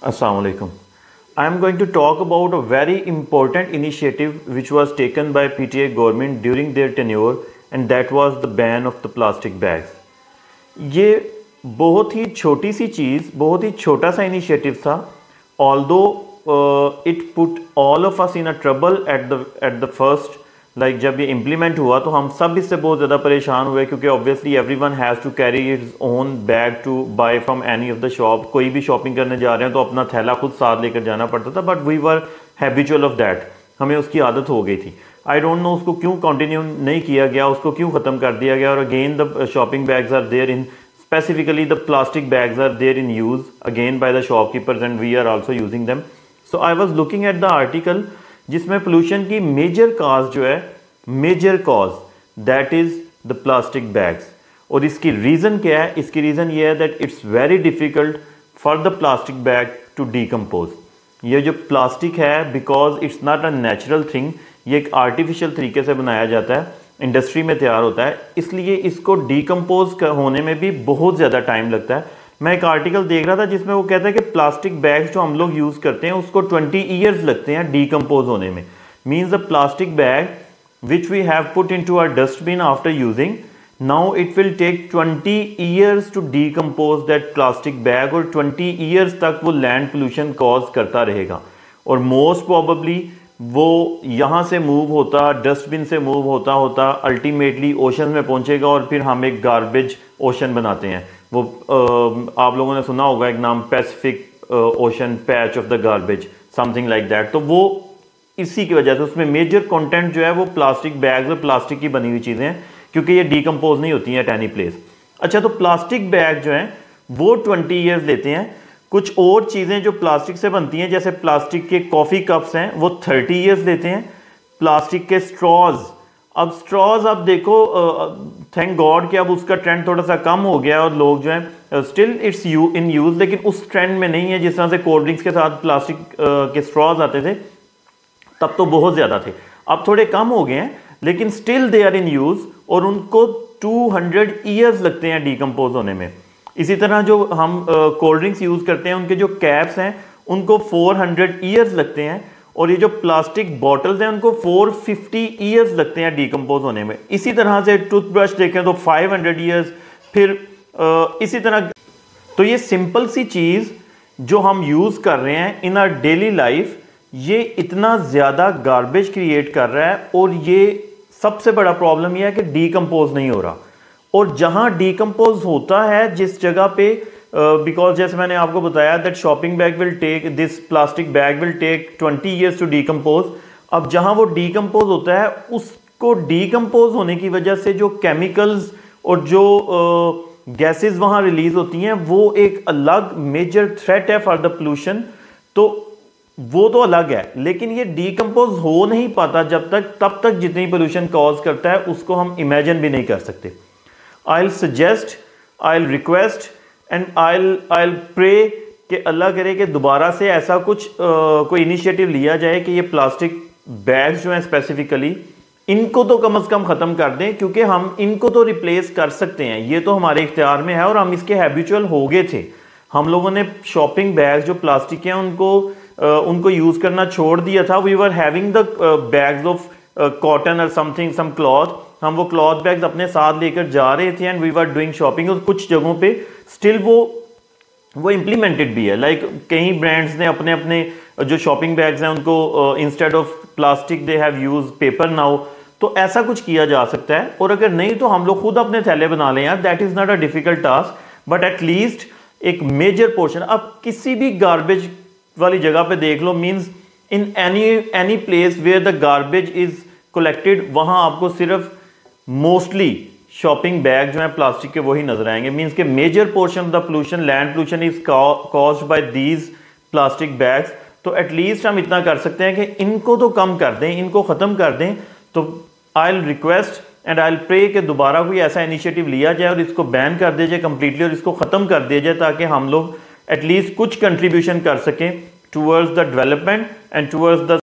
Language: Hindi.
Assalamu alaikum. I am going to talk about a very important initiative which was taken by PTA government during their tenure, and that was the ban of the plastic bags. ये बहुत ही छोटी सी चीज़, बहुत ही छोटा सा इनिशिएटिव था, although it put all of us in a trouble at the first. Like जब ये इम्प्लीमेंट हुआ तो हम सब इससे बहुत ज़्यादा परेशान हुए, क्योंकि obviously everyone has to carry its own bag to buy from any of the shop. कोई भी शॉपिंग करने जा रहे हैं तो अपना थैला खुद साथ लेकर जाना पड़ता था, but we were habitual of that, हमें उसकी आदत हो गई थी। आई डोंट नो उसको क्यों कंटिन्यू नहीं किया गया, उसको क्यों ख़त्म कर दिया गया। और again the shopping bags are there in, specifically the plastic bags are there in use again by the shopkeepers and we are also using them. So I was looking at the article जिसमें पोल्यूशन की मेजर कॉज जो है, major cause that is the plastic bags. और इसकी रीज़न क्या है? इसकी रीज़न ये है that it's very difficult for the plastic bag to decompose. ये जो प्लास्टिक है, because it's not a natural thing, ये एक आर्टिफिशियल तरीके से बनाया जाता है, इंडस्ट्री में तैयार होता है, इसलिए इसको डीकम्पोज होने में भी बहुत ज़्यादा टाइम लगता है। मैं एक आर्टिकल देख रहा था जिसमें वो कहता है कि प्लास्टिक बैग्स जो हम लोग यूज़ करते हैं उसको 20 ईयर्स लगते हैं डीकम्पोज होने में। Means the plastic bag which we have put into our dustbin after using, now it will take 20 years to decompose that plastic bag, और 20 ईयर्स तक वो लैंड पोल्यूशन कॉज करता रहेगा। और मोस्ट प्रोबेबली वो यहाँ से मूव होता, डस्टबिन से मूव होता होता अल्टीमेटली ओशन में पहुँचेगा, और फिर हम एक गार्बेज ओशन बनाते हैं। वो आप लोगों ने सुना होगा एक नाम, Pacific ocean patch of the garbage, something like that. तो वो इसी की वजह से उसमें मेजर कंटेंट जो है वो प्लास्टिक बैग्स और प्लास्टिक की बनी हुई चीज़ें हैं, क्योंकि ये डीकम्पोज नहीं होती हैं एट एनी प्लेस। अच्छा, तो प्लास्टिक बैग जो हैं वो 20 ईयर्स लेते हैं। कुछ और चीज़ें जो प्लास्टिक से बनती हैं, जैसे प्लास्टिक के कॉफ़ी कप्स हैं, वो 30 ईयर्स लेते हैं। प्लास्टिक के स्ट्रॉज, अब स्ट्रॉज आप देखो, थैंक गॉड कि अब उसका ट्रेंड थोड़ा सा कम हो गया और लोग जो हैं स्टिल इट्स इन यूज़, लेकिन उस ट्रेंड में नहीं है। जिस तरह से कोल्ड ड्रिंक्स के साथ प्लास्टिक के स्ट्रॉज आते थे तब तो बहुत ज़्यादा थे, अब थोड़े कम हो गए हैं, लेकिन still they are in use, और उनको 200 ईयर्स लगते हैं डीकम्पोज होने में। इसी तरह जो हम कोल्ड ड्रिंक्स यूज़ करते हैं उनके जो कैप्स हैं उनको 400 ईयर्स लगते हैं, और ये जो प्लास्टिक बॉटल्स हैं उनको 450 ईयर्स लगते हैं डीकम्पोज होने में। इसी तरह से टूथब्रश देखें तो 500 ईयर्स, फिर इसी तरह। तो ये सिंपल सी चीज़ जो हम यूज़ कर रहे हैं इन आवर डेली लाइफ, ये इतना ज़्यादा गार्बेज क्रिएट कर रहा है, और ये सबसे बड़ा प्रॉब्लम ये है कि डीकम्पोज नहीं हो रहा। और जहाँ डीकम्पोज होता है जिस जगह पे, बिकॉज जैसे मैंने आपको बताया that shopping bag will take, this plastic bag will take 20 years to decompose. अब जहाँ वो डीकम्पोज होता है, उसको डीकम्पोज होने की वजह से जो केमिकल्स और जो गैसेस वहाँ रिलीज होती हैं, वो एक अलग मेजर थ्रेट है फॉर द पोल्यूशन। तो वो तो अलग है, लेकिन ये डीकम्पोज हो नहीं पाता तब तक जितनी पोल्यूशन कॉज करता है उसको हम इमेजिन भी नहीं कर सकते। I'll suggest, I'll request and I'll pray कि अल्लाह करे कि दोबारा से ऐसा कुछ कोई इनिशिएटिव लिया जाए कि ये प्लास्टिक बैग्स जो हैं स्पेसिफिकली, इनको तो कम से कम ख़त्म कर दें, क्योंकि हम इनको तो रिप्लेस कर सकते हैं, ये तो हमारे इख्तियार में है, और हम इसके हैबिचुअल हो गए थे। हम लोगों ने शॉपिंग बैग्स जो प्लास्टिक के हैं उनको यूज़ करना छोड़ दिया था। We were having the bags of cotton और समथिंग, सम क्लॉथ, हम वो क्लॉथ बैग्स अपने साथ लेकर जा रहे थे, and we were doing shopping. और कुछ जगहों पे स्टिल वो इम्प्लीमेंटेड भी है, लाइक कई ब्रांड्स ने अपने अपने जो शॉपिंग बैग्स हैं उनको instead of plastic they have use paper now. तो ऐसा कुछ किया जा सकता है, और अगर नहीं तो हम लोग खुद अपने थैले बना लें यार, that is not a difficult task, but at least एक मेजर पोर्शन। अब किसी भी गार्बेज वाली जगह पे देख लो, means in any place where the garbage is collected, वहाँ आपको सिर्फ मोस्टली शॉपिंग बैग जो है प्लास्टिक के वही नजर आएंगे। मींस के major portion of the pollution, land pollution is caused by these plastic bags. तो एटलीस्ट हम इतना कर सकते हैं कि इनको तो कम कर दें, इनको ख़त्म कर दें। तो I will request and I will pray कि दोबारा कोई ऐसा इनिशिएटिव लिया जाए और इसको बैन कर दिया जाए कम्प्लीटली, और इसको ख़त्म कर दिया जाए, ताकि हम लोग एटलीस्ट कुछ कंट्रीब्यूशन कर सकें towards the development and towards the